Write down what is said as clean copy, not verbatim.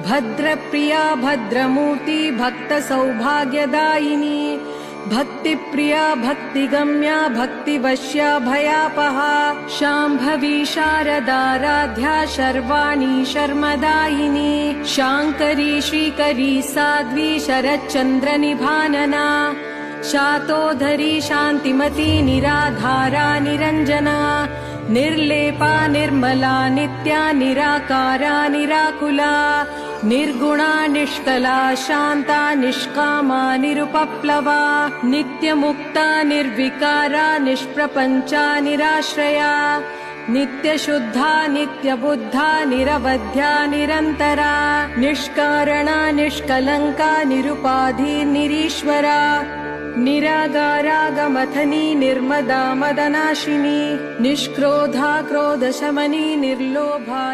भद्रप्रिया भद्रमूर्ति भक्तसौभाग्यदायिनी भक्तिप्रिया भक्तिगम्या भक्तिवश्या भयापहा शाम्भवी शारदाराध्या शर्वाणी शर्मदायिनी शाङ्करी श्रीकरी साध्वी शरच्चन्द्रनिभानना शातोधरी शान्तिमती निराधारा निरञ्जना निर्लेपा निर्मला नित्या निराकारा निराकुला निर्गुणा निष्कला शान्ता निष्कामा निरुपप्लवा नित्यमुक्ता निर्विकारा निष्प्रपञ्चा निराश्रया नित्यशुद्धा नित्यबुद्धा निरवध्या निरन्तरा निष्कारणा निष्कलङ्का निरुपाधि निरीश्वरा निरागारागमथनी निर्मदा मदनाशिनी निष्क्रोधा क्रोधशमनी निर्लोभा